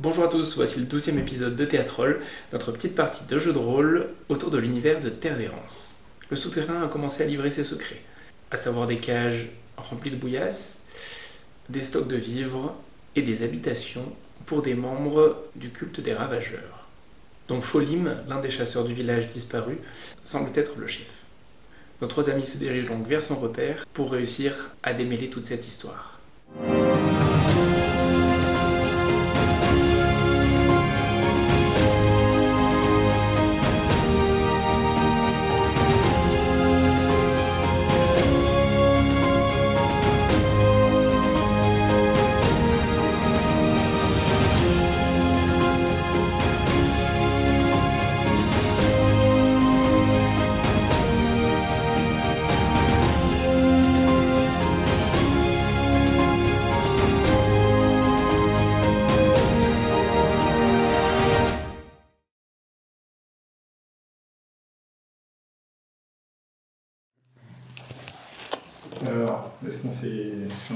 Bonjour à tous, voici le 12e épisode de Théâtrol, notre petite partie de jeu de rôle autour de l'univers de Terre d'Errance. Le souterrain a commencé à livrer ses secrets, à savoir des cages remplies de bouillasse, des stocks de vivres et des habitations pour des membres du culte des ravageurs, dont Folim, l'un des chasseurs du village disparu, semble être le chef. Nos trois amis se dirigent donc vers son repère pour réussir à démêler toute cette histoire. Alors, est-ce qu'on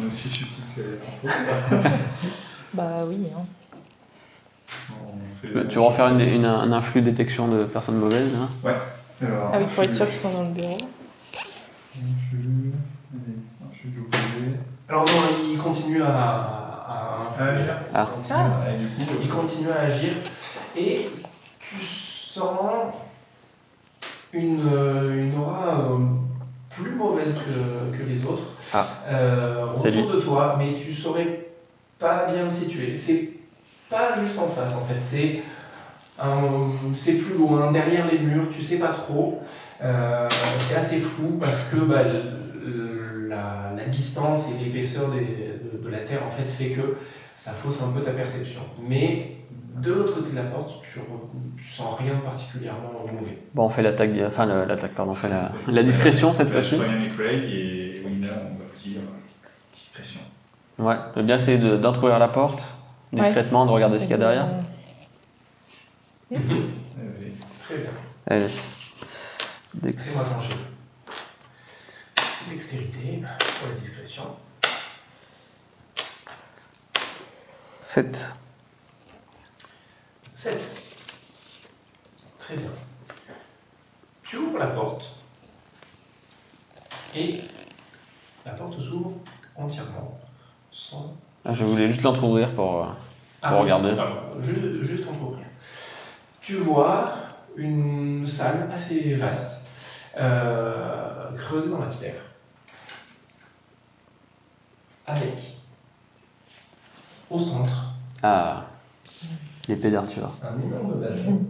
est aussi subtil que l'info? Bah oui. Hein. Tu vas refaire un influx détection de personnes mauvaises, hein? Ouais. Alors, Ah oui, pour être sûr qu'ils sont dans le bureau. Alors non, il continue à influer. Il continue à agir et tu sens une aura plus mauvaise que les autres autour de toi, mais tu saurais pas bien le situer. C'est pas juste en face en fait, c'est plus loin, derrière les murs, tu sais pas trop. C'est assez flou parce que la distance et l'épaisseur de la terre en fait fait que ça fausse un peu ta perception. Mais de l'autre côté de la porte, tu sens rien de particulièrement mauvais. Bon, on fait on fait la discrétion cette fois-ci. Je préviens mes collègues et Wina, on va dire discrétion. Ouais, je veux bien essayer d'entrouvrir la porte, discrètement, de regarder ce qu'il y a derrière. Très bien. Allez. Laissez-moi changer. Dextérité pour la discrétion. 7. 7. Très bien. Tu ouvres la porte et la porte s'ouvre entièrement sans... Je voulais juste l'entrouvrir pour regarder. Juste entrouvrir. Tu vois une salle assez vaste, creusée dans la pierre, avec au centre l'épée d'Arthur. un énorme bâton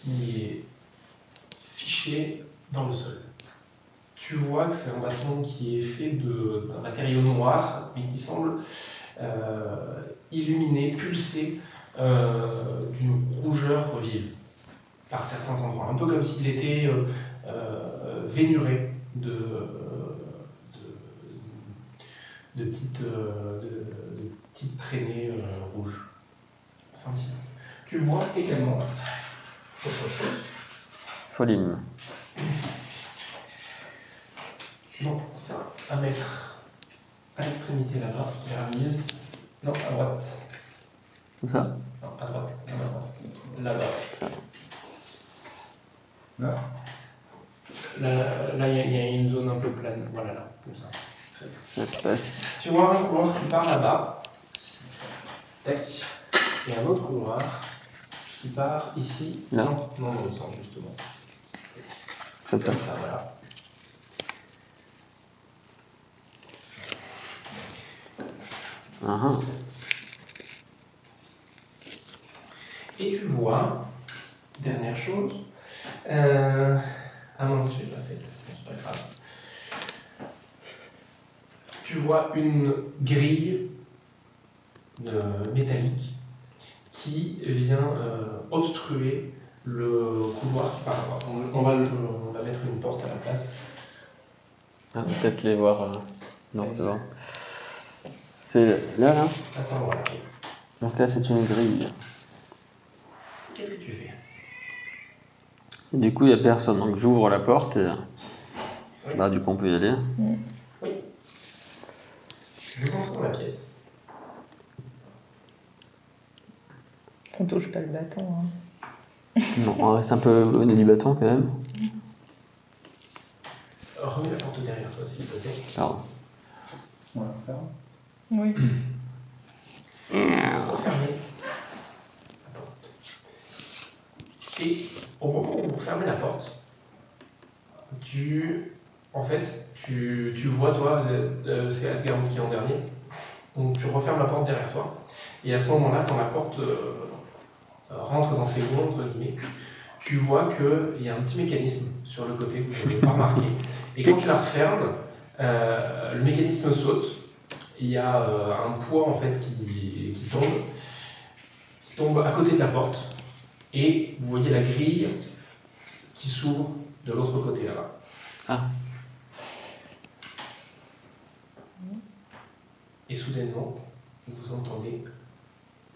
qui est fiché dans le sol. Tu vois que c'est un bâton qui est fait d'un matériau noir, mais qui semble illuminé, pulsé d'une rougeur vive par certains endroits. Un peu comme s'il était vénuré de petites traînées rouges scintillantes. Tu vois également autre chose. Folim. Donc ça, à mettre à l'extrémité là-bas, vers la mise. Non, à droite. Comme ça? Non, à droite. Là-bas. Là, il y a une zone un peu plane. Voilà, là, comme ça. Ça passe. Tu vois un couloir qui part là-bas. Tac. Et un autre couloir qui part ici. Là. Non, dans le sens, justement. Ça Comme passe. ça, voilà. Et tu vois, dernière chose, ah non, je l'ai pas faite, c'est pas grave. Tu vois une grille métallique qui vient obstruer le couloir qui part là-bas. On va mettre une porte à la place. Peut-être les voir. Non, c'est bon. C'est là. À cet endroit-là. Donc là, c'est une grille. Qu'est-ce que tu fais? Et du coup, il n'y a personne. Donc j'ouvre la porte et Oui. du coup, on peut y aller. Oui. Vous entrez dans la pièce. On touche pas le bâton. Hein. Non, on reste un peu éloigné du bâton quand même. Remets la porte derrière toi, s'il te plaît. Pardon. On va faire. Oui. Refermez la porte. Et au moment où vous fermez la porte, tu vois, toi, c'est Asgard qui est en dernier. Donc tu refermes la porte derrière toi. Et à ce moment-là, quand la porte rentre dans ses gonds, entre guillemets, tu vois qu'il y a un petit mécanisme sur le côté que vous n'avez pas remarqué. Et quand tu la refermes, le mécanisme saute. Il y a un poids en fait qui tombe à côté de la porte. Et vous voyez la grille qui s'ouvre de l'autre côté là-bas. Ah. Et soudainement, vous entendez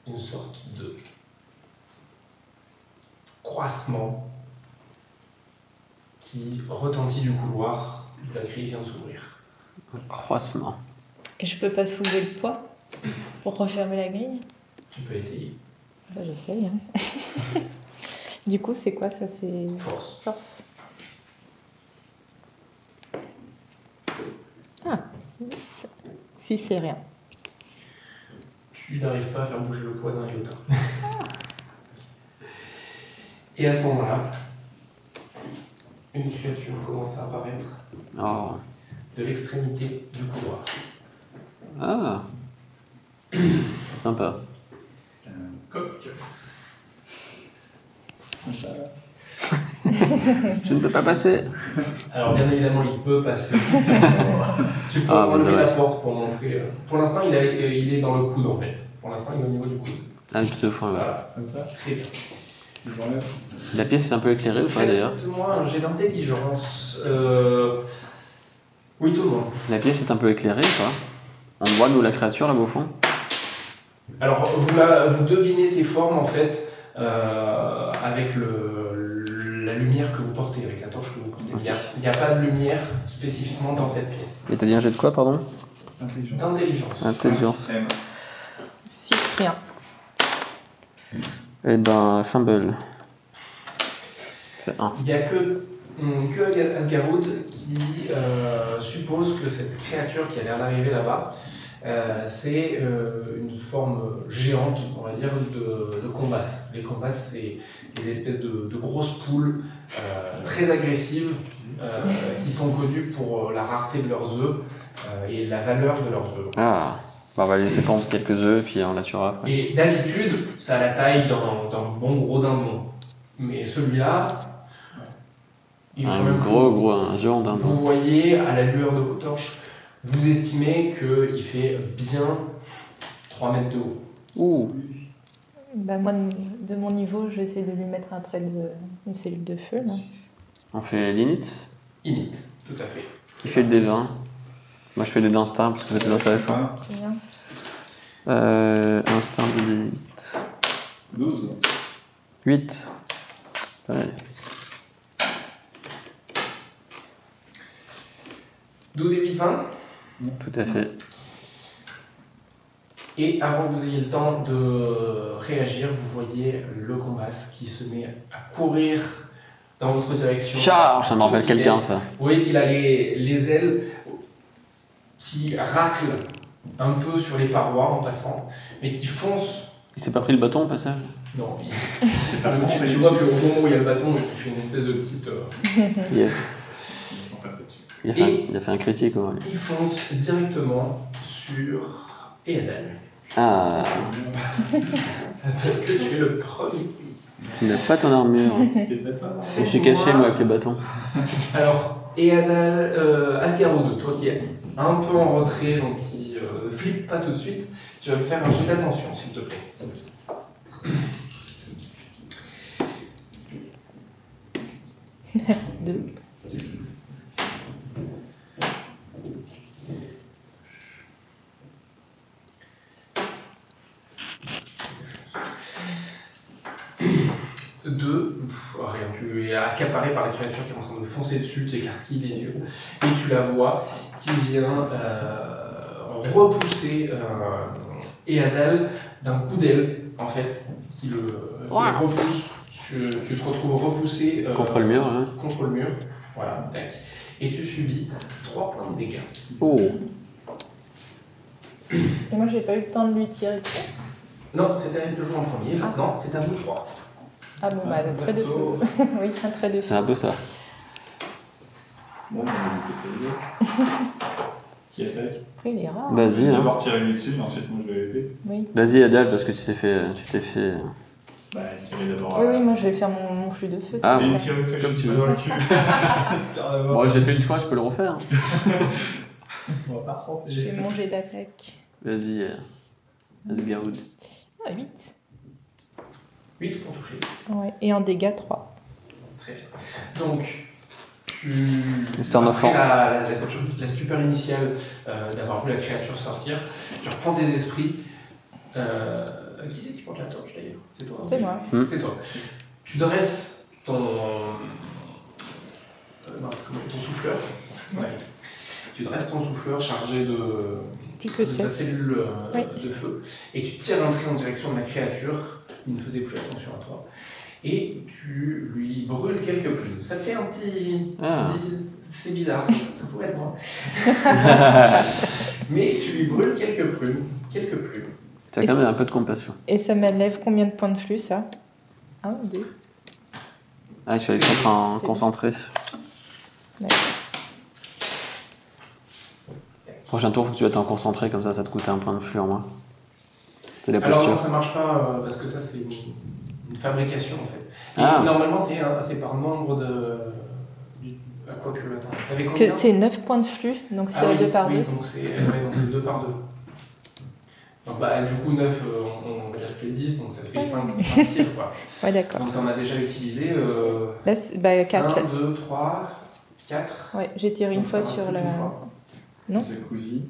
une sorte de croissement qui retentit du couloir d'où la grille vient de s'ouvrir. Un croissement. Et je peux pas soulever le poids pour refermer la grille? Tu peux essayer. Bah, j'essaye. Hein. Du coup, c'est quoi ça? C'est Force. force. Ah, 6. 6, c'est rien. Tu n'arrives pas à faire bouger le poids d'un iota. Et à ce moment-là, une créature commence à apparaître Oh. de l'extrémité du couloir. Ah. Sympa. C'est un coq. Je ne peux pas passer. Alors bien évidemment, il peut passer. Tu peux Ah, enlever dommage. la porte pour montrer. Pour l'instant, il est dans le coude en fait. Pour l'instant, il est au niveau du coude. Ah, toutefois, ouais. Voilà. Comme ça. Très bien. Je l'enlève. La pièce est un peu éclairée ou pas d'ailleurs? Faites-moi un jet d'intelligence. Oui, tout le monde. La pièce est un peu éclairée ou pas? On voit nous la créature là-bas au fond? Alors, vous devinez ses formes en fait avec la lumière que vous portez, avec la torche que vous portez. Il n'y a pas de lumière spécifiquement dans cette pièce. Et t'as dit un jet de quoi, pardon? Intelligence. D'intelligence. Intelligence. M. 6, rien. Eh ben, fumble. Fait 1. Il n'y a que Asgarud qui suppose que cette créature qui a l'air d'arriver là-bas, c'est une forme géante, on va dire, de combasse. Les combasses, c'est des espèces de grosses poules très agressives qui sont connues pour la rareté de leurs œufs et la valeur de leurs œufs. Ah. Bah, on va laisser pondre quelques œufs et puis on la tuera après. Et d'habitude, ça a la taille d'un bon gros dindon. Mais celui-là, il est quand Un même gros, un géant d'un Vous voyez, à la lueur de vos torches, vous estimez qu'il fait bien 3 mètres de haut. Ouh. Bah, moi, de mon niveau, je vais essayer de lui mettre un trait une cellule de feu. Là. On fait l'init? Init, tout à fait. Qui fait le D20? Moi je fais des d'instinct parce que c'est plus intéressant. Voilà. Instinct de D8. 12. 8. Ouais. 12 et 8, 20. Tout à fait. Et avant que vous ayez le temps de réagir, vous voyez le combasse qui se met à courir dans votre direction. Charge! Ça me rappelle Toute quelqu'un vitesse. ça. Vous voyez qu'il a les ailes qui raclent un peu sur les parois en passant, mais qui foncent. Il s'est pas pris le bâton au passage? Non, C'est pas franc, tu vois qu'au moment où il y a le bâton, il fait une espèce de petite. Yes. Ils sont pas petits. Il a fait un critique au moins. lui. Il fonce directement sur Eadal. Ah, Parce que tu es le premier qui vise. tu n'as pas ton armure. C'était bâtard. Je suis caché moi avec les bâtons. Alors, Eadal, Asgarud, toi qui es un peu en retrait, donc qui flippe pas tout de suite, tu vas me faire un jet d'attention, s'il te plaît. Deux. Deux, rien, tu es accaparé par la créature qui est en train de foncer dessus, t'écarquilles les yeux, et tu la vois qui vient repousser Eadal d'un coup d'aile en fait, qui le Wow. repousse. Tu te retrouves repoussé Contre le mur, hein. contre le mur. Voilà, tac. Et tu subis 3 points de dégâts. Oh. Et moi, j'ai pas eu le temps de lui tirer dessus. Non, c'est à elle de jouer en premier. Maintenant, c'est à vous 3. Ah bon, bah, un trait de feu. Oui, un trait de C'est feu. un peu ça. Bon, on va qui attaque. Après, il est rare. Vas-y, hein. D'abord tirer lui dessus, mais ensuite moi je vais l'aider. Oui. Vas-y, Adal, parce que tu t'es fait. Bah, tirer d'abord. Oui, oui, moi, je vais faire mon flux de feu. Ah, Fais bon. une tire une flèche Comme tu veux. dans le cul. Tire d'abord. Bon, j'ai fait une fois, je peux le refaire. Bon, par contre, Je vais manger d'attaque. Vas-y, Asgaroud. Ah, 8. 8 pour toucher. Ouais. Et en dégâts, 3. Très bien. Donc, C'est un enfant. après la stupeur initiale d'avoir vu la créature sortir, tu reprends tes esprits. Qui c'est qui porte la torche d'ailleurs? C'est toi. C'est moi. C'est toi. Tu dresses ton. Ton souffleur. Ouais. Tu dresses ton souffleur chargé de Plus que sa 7. cellule Oui. de feu et tu tires un trait en direction de la créature qui ne faisait plus attention à toi. Et tu lui brûles quelques plumes. Ça te fait un petit. Ah. C'est bizarre, ça pourrait être moi. Mais tu lui brûles quelques plumes. T'as quand même un peu de compassion. Et ça m'enlève combien de points de flux, ça 1 ou 2? Ah, je suis allé contre un C'est concentré. D'accord. Prochain tour, faut que tu vas t'en concentrer, comme ça te coûte un point de flux en moins. C'est la Alors non, posture. ça marche pas parce que ça c'est une fabrication en fait. Et Ah. normalement c'est par nombre de. À quoi que. Attends, t'avais combien? C'est 9 points de flux, donc c'est Ah oui, 2 par oui, 2. donc c'est 2 par 2. Donc bah, du coup 9, on va dire que c'est 10, donc ça fait 5 tirs quoi. Ouais, d'accord. Donc t'en as déjà utilisé Là, bah, 4. 1, 2, 3, 4. Ouais, j'ai tiré une fois sur la. Non. Jacuzzi.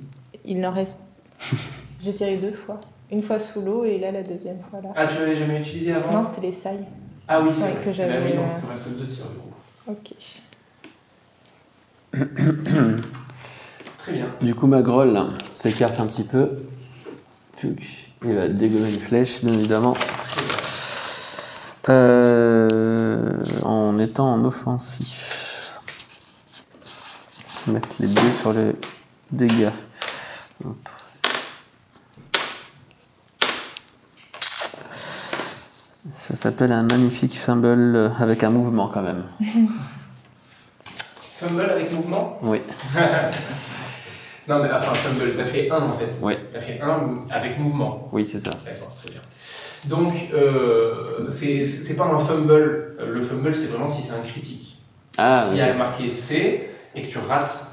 Il en reste. J'ai tiré 2 fois. Une fois sous l'eau et là, la deuxième fois là. Ah, tu l'avais jamais utilisé avant? Non, c'était les sailles. Ah oui, c'est Ouais, vrai. que j'avais, Bah oui, donc il te reste 2 tirs du coup. Ok. Très bien. Du coup, Magrol là, s'écarte un petit peu. Tchouc. Il va dégommer une flèche, bien évidemment. En étant en offensif. Mettre les dés sur les dégâts. Ça s'appelle un magnifique fumble avec un mouvement quand même. Fumble avec mouvement? Oui. Non, mais enfin, fumble, t'as fait 1 en fait. Oui. T'as fait 1 avec mouvement. Oui, c'est ça. D'accord, très bien. Donc, c'est pas un fumble. Le fumble, c'est vraiment si c'est un critique. Ah, S'il y ok. a marqué C et que tu rates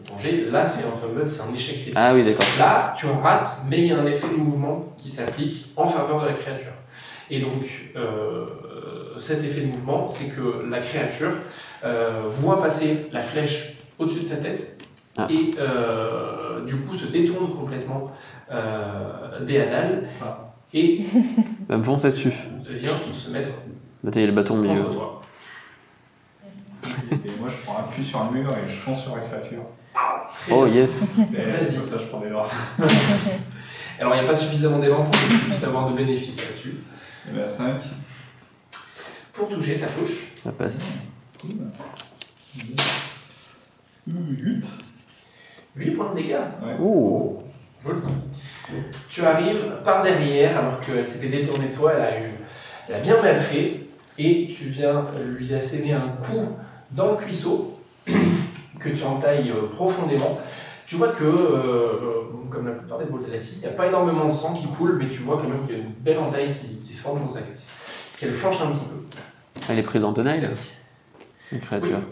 ton jet, là, c'est un fumble, c'est un échec critique. Ah oui, d'accord. Là, tu rates, mais il y a un effet de mouvement qui s'applique en faveur de la créature. Et donc, cet effet de mouvement, c'est que la créature voit passer la flèche au-dessus de sa tête et du coup se détourne complètement des Hadal et Va me foncer dessus. vient se mettre Bah, t'as le bâton au milieu. contre toi. Et moi je prends appui sur un mur et je fonce sur la créature. Oh yes. Et Vas-y. comme ça je prends des bras. Alors, il n'y a pas suffisamment d'éléments pour que tu puisses avoir de bénéfices là-dessus. Et bien 5. Pour toucher, ça touche. Ça passe. Cool. 8. 8 points de dégâts. Ouais. Ouh. Joli. Tu arrives par derrière, alors qu'elle s'était détournée de toi, elle a bien mal fait, et tu viens lui asséner un coup dans le cuisseau, que tu entailles profondément. Tu vois que, comme la plupart des volatiles, il n'y a pas énormément de sang qui coule, mais tu vois quand même qu'il y a une belle entaille qui se forme dans sa cuisse, qu'elle flanche un petit peu. Elle est prise en tenaille, là, une créature. Oui.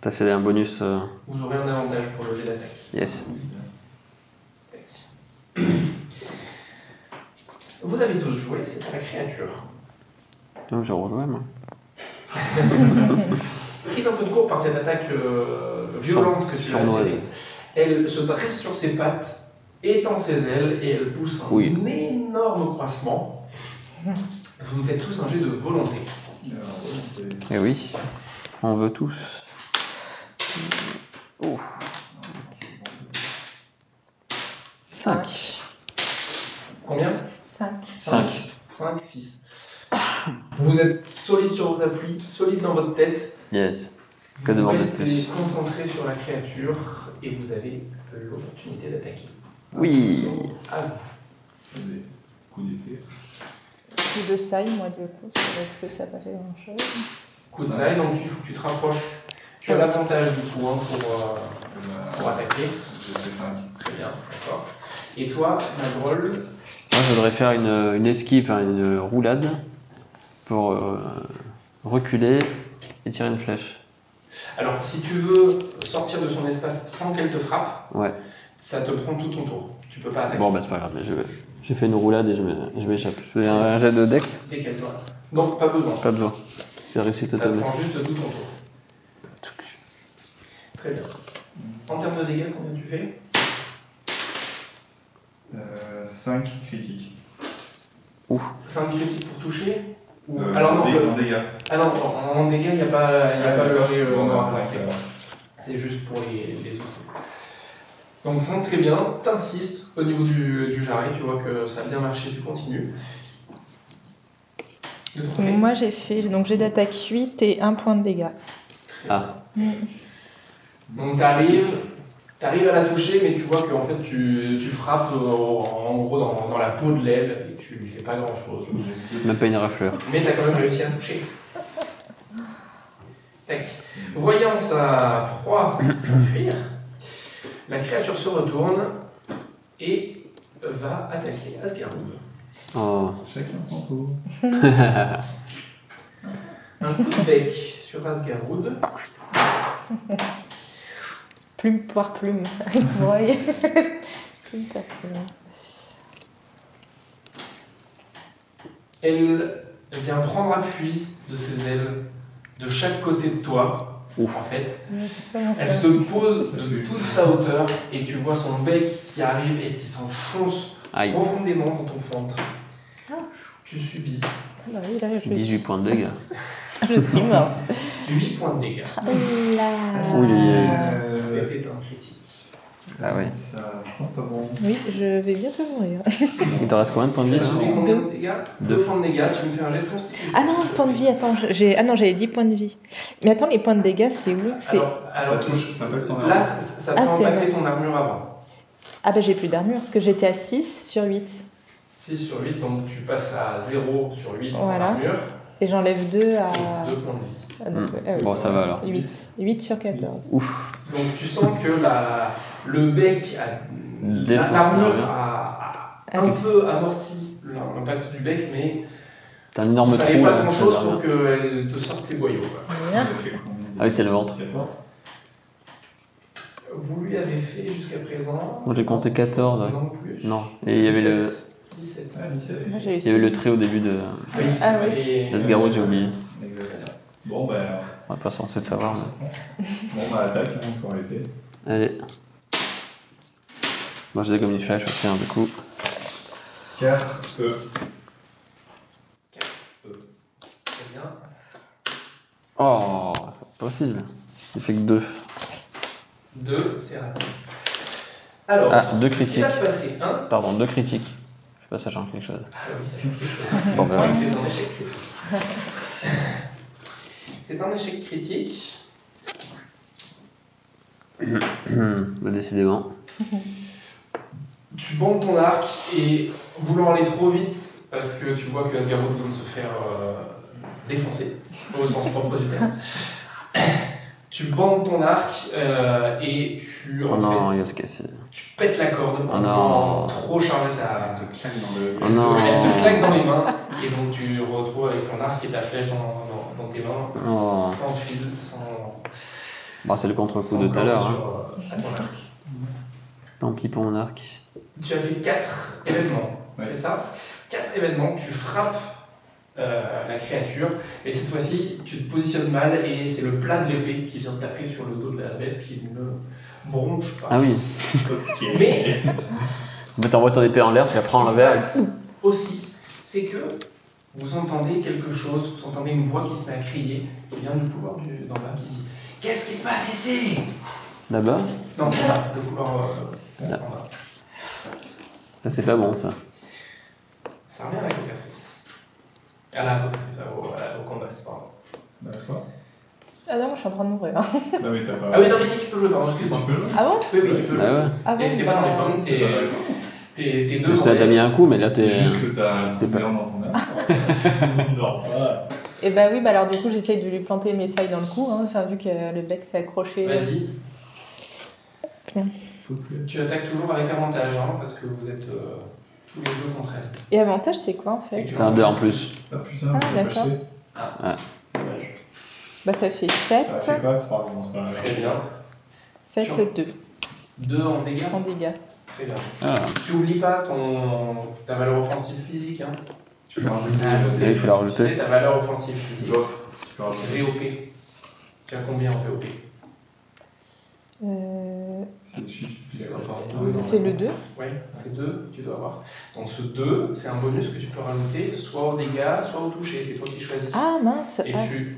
T'as fait un bonus. Vous aurez un avantage pour le jet d'attaque. Yes. Vous avez tous joué, c'est à la créature. Donc je rejoins, moi. Prise un peu de court par cette attaque violente que tu as Sournoise. assénée, elle se dresse sur ses pattes, étend ses ailes et elle pousse un Oui. énorme croissement. Vous me faites tous un jet de volonté. Eh oui. On veut tous. Oh. 5. Combien? 5. 5. 5. 6. Vous êtes solide sur vos appuis, solide dans votre tête. Yes. Que Vous demander de restez plus? concentré sur la créature et vous avez l'opportunité d'attaquer. Oui. À vous. Des coups d'épée. Coup de saille, moi, du coup, parce que ça n'a pas fait grand-chose. Coup de saille, donc il faut que tu te rapproches. Tu as l'avantage du coup hein, pour attaquer. J'ai fait 5. Très bien, d'accord. Et toi, Nagrol, Moi, je voudrais faire une esquive, enfin, une roulade pour reculer et tirer une flèche. alors si tu veux sortir de son espace sans qu'elle te frappe, Ouais. ça te prend tout ton tour. Tu peux pas attaquer. Bon, bah, c'est pas grave, mais j'ai fait une roulade et je m'échappe. Je fais un jet de dex? Décale-toi. Non, pas besoin. Pas besoin. C'est réussite Ça te automatique. prend juste tout ton tour. Très bien. En termes de dégâts, combien tu fais? 5 critiques. 5 critiques pour toucher ou... Alors non, non, en dégâts. ah non, en dégâts, il n'y a pas d'accord. le jet Bon, bah, noir, ça va. c'est juste pour les autres. Donc 5 très bien, t'insistes au niveau du jarret, tu vois que ça a bien marché, tu continues. De ton côté. Moi, j'ai fait, donc j'ai d'attaque 8 et 1 point de dégâts. Ah. Donc t'arrives à la toucher, mais tu vois qu'en fait tu frappes en gros dans la peau de l'aile et tu lui fais pas grand chose. Même pas une rafleur. Mais t'as quand même réussi à toucher. Tac. Voyant sa proie s'enfuir, la créature se retourne et va attaquer Asgaroud. Oh. Chacun son tour. Un coup de bec sur Asgaroud. Plume par plume, avec broye. Plume par plume. Elle vient prendre appui de ses ailes de chaque côté de toi. Ouf. En fait, Mais c'est pas mon elle se pose de toute sa hauteur et tu vois son bec qui arrive et qui s'enfonce Aïe. profondément dans ton ventre. Ah. Tu subis Ah bah oui, là, 18 points de dégâts. je suis morte. 8 points de dégâts. Oh là. Oui, oui, C'était un critique. Ah oui. Ça sent pas bon. Oui, je vais bientôt mourir. Il te reste combien de points de Tu vie? as subi combien de dégâts? Deux. 2 points de dégâts, tu me fais un jet de constitution. Ah non, point de vie, attends, ah non, j'avais 10 points de vie. Mais attends, les points de dégâts, c'est où? C'est... Alors, Ça touche, ça impacte ton là, arme. ça Ah, peut c'est impacter vrai. ton armure avant. Ah bah j'ai plus d'armure, parce que j'étais à 6 sur 8. 6 sur 8, donc tu passes à 0 sur 8 en Voilà. armure Et j'enlève 2 à... et 2 points de vie. Ah, donc, oui. Bon, ça va alors. 8 sur 14. Donc tu sens que le bec, Défense, l'armure l'armure. a un peu amorti l'impact du bec, mais T'as un énorme il fallait trou pas là. grand chose ça pour a- qu'elle te sorte les boyaux. Quoi. Bien. Ça fait combien de Ah oui, c'est le ventre. 14. Vous lui avez fait jusqu'à présent. Moi j'ai compté 14. Ouais. Non plus. Non. Et il y avait le, 17. Ah, 17. Moi j'ai eu il y avait le trait au début de Oui, Ah oui. et- Asgaroud, j'ai oublié. Exact. Bon, bah. On est pas censé le savoir. Mais... Bon, bah, attaque, hein, encore été. Allez. Moi j'ai des comme une flèche aussi, du coup. 4 E. Très bien. Oh, pas possible. Il fait que 2. 2, c'est raté. Alors, Ah, 2 ce qui critiques. va se passer, hein. Pardon, 2 critiques. Je sais pas si ça change quelque chose. Ah oui, ça change quelque chose. Bon, bah, Ouais, ouais. c'est un échec critique. C'est un échec critique. Bah, décidément. Tu bandes ton arc et voulant aller trop vite, parce que tu vois que Asgaroud vient de se faire défoncer, au sens propre du terme. Tu bandes ton arc et tu, Oh en non, il fait, va se casser. tu pètes la corde en Oh non. voulant trop charger ta... Elle te claque dans le. Oh non. Elle te claque dans les mains et donc tu retrouves avec ton arc et ta flèche dans tes mains, Oh. sans fil, sans... Bon, c'est le contre-coup sans de tout à l'heure. corde Hein. à ton arc. Tant pis pour mon arc. Tu as fait 4 événements, Ouais. c'est ça? 4 événements, tu frappes la créature, et cette fois-ci, tu te positionnes mal, et c'est le plat de l'épée qui vient taper sur le dos de la bête qui ne bronche pas. Ah oui. Mais Mais t'envoies ton épée en l'air, tu la prends à l'envers. aussi, c'est que vous entendez quelque chose, vous entendez une voix qui se met à crier, qui vient du couloir d'en bas, qui dit « Qu'est-ce qui se passe ici ?» Là-bas. Non, là, le couloir Là. en bas. Ça, c'est pas bon ça. Ça revient à la cocatrice. Ah là, à côté, ça, au combat, pardon. D'accord. Ah non, moi je suis en train de mourir. Hein. Non, mais t'as pas. Ah oui, non, mais si tu peux jouer, pardon, excuse-moi. Tu peux jouer? Ah bon? Oui, tu peux jouer. Ah ouais. Ah bon, T'es pas dans les bah... pommes, t'es Je deux. sais, t'as mis un coup, mais là, C'est t'es. juste que t'as un t'es pas- merde dans ton âme. Genre ça. Et bah oui, bah alors du coup j'essaye de lui planter mes sailles dans le cou, hein, enfin vu que le bec s'est accroché. Vas-y. Faut que. Tu attaques toujours avec avantage, hein, parce que vous êtes tous les deux contre elle. Et avantage c'est quoi en fait? C'est un 2 en plus. Ah putain, Ah, faut pas d'accord. jeter. Dommage. Bah ça fait Ça 7, fait pas 3, bon, ça va. Très bien. 7, 2 2 en dégâts. en dégâts. Très bien. Ah, Tu oublies pas ta valeur offensive physique, hein. Tu peux rajouter. oui, il faut la rajouter. C'est ta valeur offensive physique. Tu peux rajouter. VOP. Tu as combien en VOP? C'est le chiffre. C'est le 2. Oui, c'est 2, tu dois avoir. Donc ce 2, c'est un bonus que tu peux rajouter soit au dégâts, soit au toucher. C'est toi qui choisis. Ah mince. Et Ah. tu.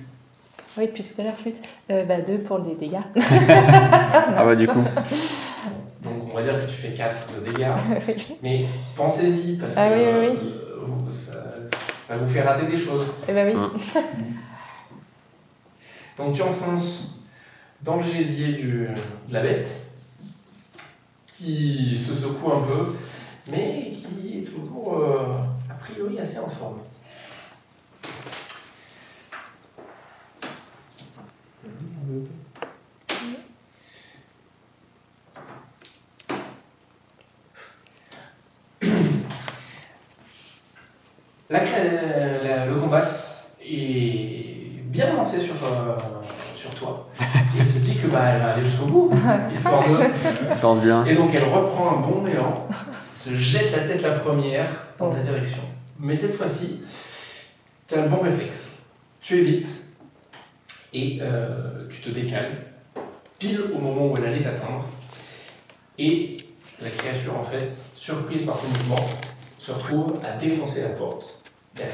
Oui, depuis tout à l'heure flûte. Bah 2 pour les dégâts. Ah ouais, du coup. Donc on va dire que tu fais 4 de dégâts. Oui. Mais pensez-y, parce Ah que oui, ça vous fait rater des choses. Et bah oui. Donc tu enfonces dans le gésier de la bête, qui se secoue un peu, mais qui est toujours, a priori, assez en forme. Le combat est bien lancé sur toi. Et elle se dit que elle va aller jusqu'au bout, histoire de. Ça pense bien. Et donc elle reprend un bon élan, se jette la tête la première dans ta direction. Mais cette fois-ci, tu as le bon réflexe. Tu évites et tu te décales pile au moment où elle allait t'atteindre. Et la créature, en fait, surprise par ton mouvement, se retrouve à défoncer la porte derrière.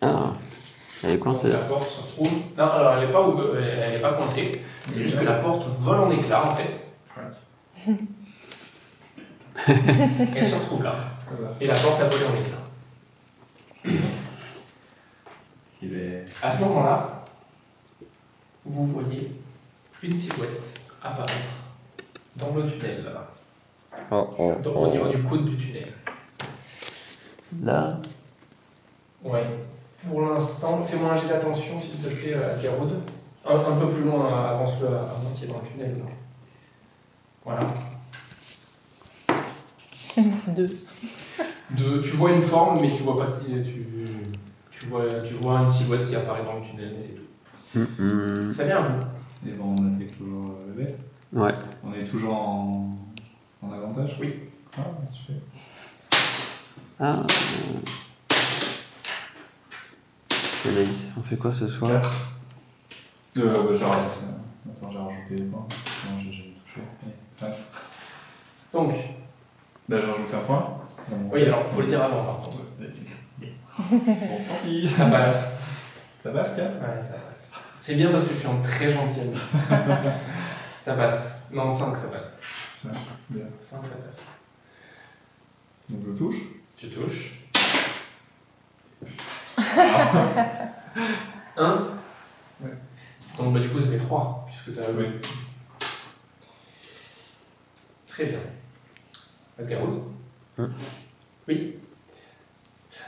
Ah, elle est Donc, coincée. la porte se retrouve. Non, alors elle n'est pas coincée. C'est juste que la porte vole en éclats, en fait. Et elle se retrouve là. Et la porte a volé en éclats. À ce moment-là, vous voyez une silhouette apparaître dans le tunnel là-bas. Au niveau du coude du tunnel. Là. Ouais. Pour l'instant, fais-moi un jet d'attention s'il te plaît, Asgaroud. Un peu plus loin, avance-le à moitié dans le tunnel. Là. Voilà. 2. Tu vois une forme, mais tu vois pas qui. Tu vois une silhouette qui apparaît dans le tunnel, mais c'est tout. Ça vient à vous. Et bon, on attaque toujours le bête. Ouais. On est toujours en avantage. Oui. Ah, super. Ah. Et là, on fait quoi ce soir? 4. Je reste. Attends, j'ai rajouté les points. Non, j'ai jamais touché. 5. Donc. Là, j'ai rajouté un point. Oui, alors, faut le dire avant par contre. Bon, tant pis. Ça passe. Ça passe, 4? Ouais, ça passe. C'est bien parce que je suis un très gentil ami. Ça passe. Non, 5, ça passe. 5, bien. 5, ça passe. Donc je touche. Tu touches. Ah. 1. Ouais. Donc du coup ça fait 3, puisque tu as... Oui. Très bien. Asgaroud. Oui.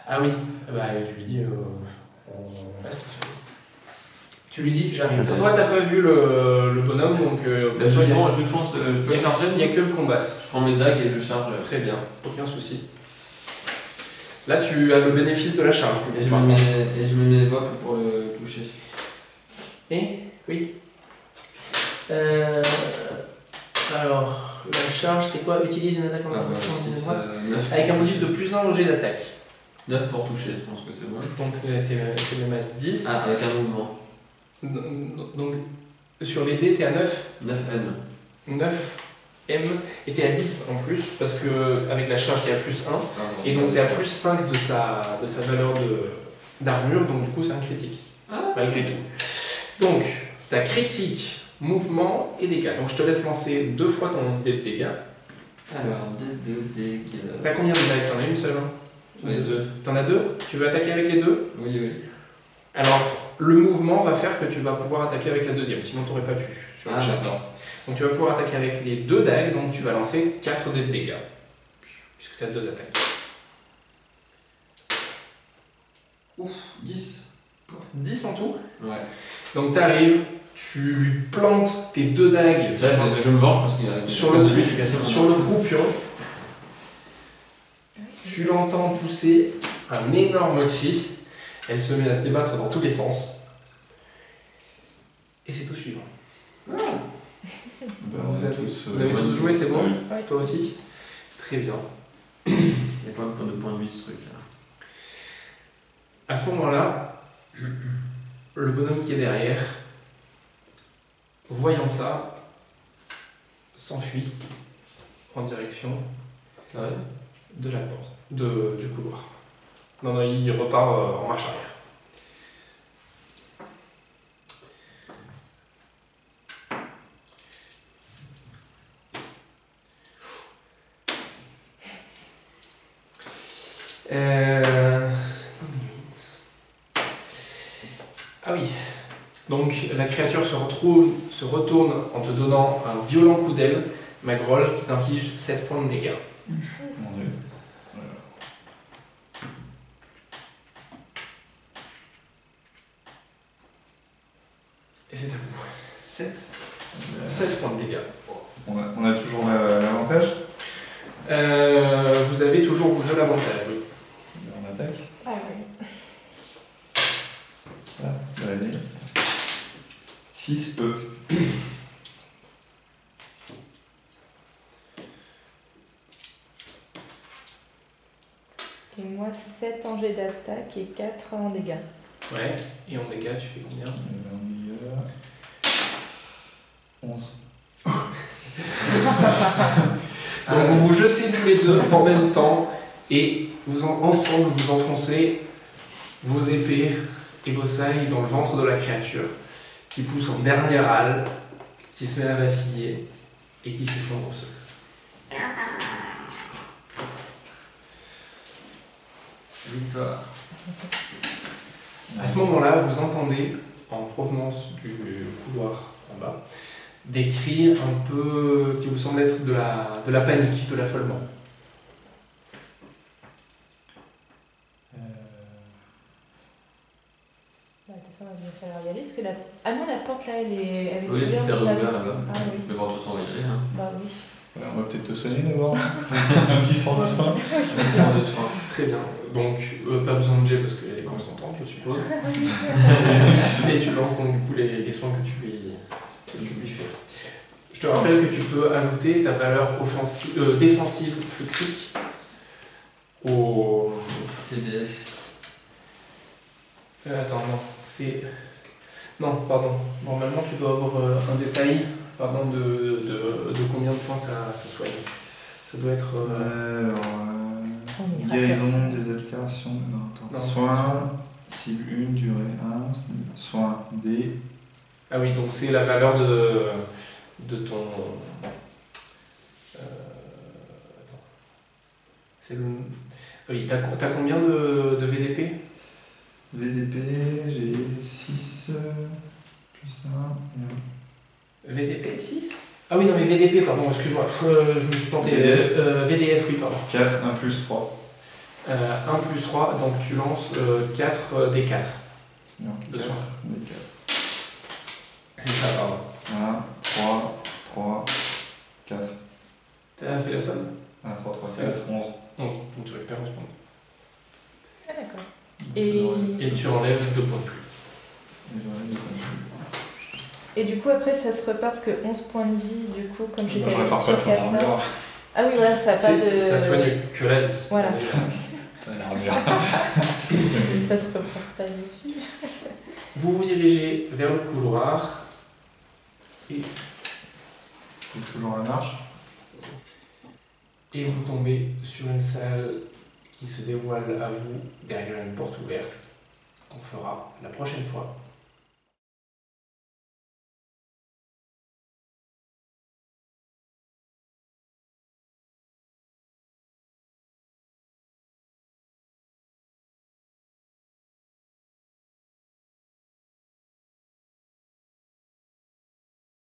Ah oui, tu lui dis... on reste sur... Tu lui dis, j'arrive. Toi t'as pas vu le bonhomme, donc... Je peux charger. Il n'y a que le combat. Je prends mes dagues et je charge. Très bien, aucun souci. Là, tu as le bénéfice de la charge. Et je mets mes voix pour le toucher. Oui. Alors, la charge, c'est quoi? Utilise une attaque en avec un bonus de plus 1 au jet d'attaque. 9 pour toucher, je pense que c'est bon. Donc, t'es de masse 10. Ah, avec un mouvement. Donc, sur les dés, t'es à 9. 9M. 9 M. Et t'es à 10 en plus, parce que avec la charge, t'es à plus 1. Et donc, t'es à plus 5 de sa valeur d'armure, donc du coup, c'est un critique. Malgré tout. Donc, t'as critique, mouvement et dégâts. Donc, je te laisse lancer 2 fois ton dé de dégâts. Alors, dé de dégâts. T'as combien de dagues? T'en as une seule, hein? J'en ai 2. T'en as 2? Tu veux attaquer avec les 2? Oui, oui. Alors, le mouvement va faire que tu vas pouvoir attaquer avec la deuxième, sinon tu n'aurais pas pu sur le jet. D'accord. Donc tu vas pouvoir attaquer avec les 2 dagues, donc tu vas lancer 4 dés de dégâts, puisque tu as 2 attaques. Ouf, 10. 10 en tout. Ouais. Donc tu arrives, tu lui plantes tes 2 dagues Ça, je me venge parce qu'il a sur le croupion. Tu l'entends pousser un énorme cri. Elle se met à se débattre dans tous les sens. Et c'est tout suivant. Ben, Vous avez tous tous joué, c'est bon? Ouais. Toi aussi? Très bien. Il y a combien de points de vie ce truc là? À ce moment-là, le bonhomme qui est derrière, voyant ça, s'enfuit en direction Ah ouais. de la porte, du couloir. Non, non, il repart en marche arrière. Ah oui. Donc la créature se retourne en te donnant un violent coup d'aile, Magroll, qui t'inflige 7 points de dégâts. Mon dieu. Et c'est à vous. 7 points de dégâts. On a toujours l'avantage. Vous avez toujours vous de l'avantage, oui. On attaque. Ah oui. Ah, allez. 6 E. Et moi, 7 en jet d'attaque et 4 en dégâts. Ouais. Et en dégâts, tu fais combien? 11. Donc vous vous jetez tous les deux en même temps et ensemble vous enfoncez vos épées et vos sailles dans le ventre de la créature qui pousse en dernier râle, qui se met à vaciller et qui s'effondre au sol. Victoire. À ce moment-là, vous entendez, en provenance du couloir en bas, des cris un peu qui vous semblent être de la panique, de l'affolement. Bah, de toute façon, il va falloir y aller. Parce que ah non, la porte là, elle est. Elle est Oui, c'est ouverte, rouvert là-bas. Ah oui. Mais bon, de toute façon, on va y aller. Hein. Bah oui. On va peut-être te soigner d'abord. Un petit sort de soin. Faire de soin. Très bien. Donc, pas besoin de jet parce qu'elle est consentante, je suppose. Et tu lances donc du coup les soins que tu lui fais. Je te rappelle que tu peux ajouter ta valeur défensive fluxique au... TDF. Attends, non, c'est... Non, pardon. Normalement, tu dois avoir un détail de combien de points ça soigne. Ça doit être... Guérison des altérations. Non, attends. Non, Soin, cible 1, durée 1, soin D. Ah oui, donc c'est la valeur de ton... Attends. C'est le... Oui, t'as combien de VDP? VDP, j'ai 6 plus 1. VDP 6? Ah oui, non mais VDP, pardon, excuse-moi, je me suis planté. VDF. VDF, oui, pardon. 4, 1 plus 3. 1 plus 3, donc tu lances 4 des 4. Non, De 4, soin. des 4. C'est ça, pardon. 1, 3, 3, 4. T'as fait la somme? 1, 3, 3, C'est 4, 11. 11, donc tu récupères 11 points. Ah d'accord. Et tu enlèves 2 points de flux. Et du coup, après, ça se repart parce que 11 points de vie, du coup, comme j'étais Je à répare pas sur ton 14. armure. Ah oui, voilà, ça n'a pas de. Ça soigne que la vie. Voilà. L'armure. Ça se repart pas dessus. Vous vous dirigez vers le couloir et Toujours la marche. vous tombez sur une salle qui se dévoile à vous derrière une porte ouverte qu'on fera la prochaine fois.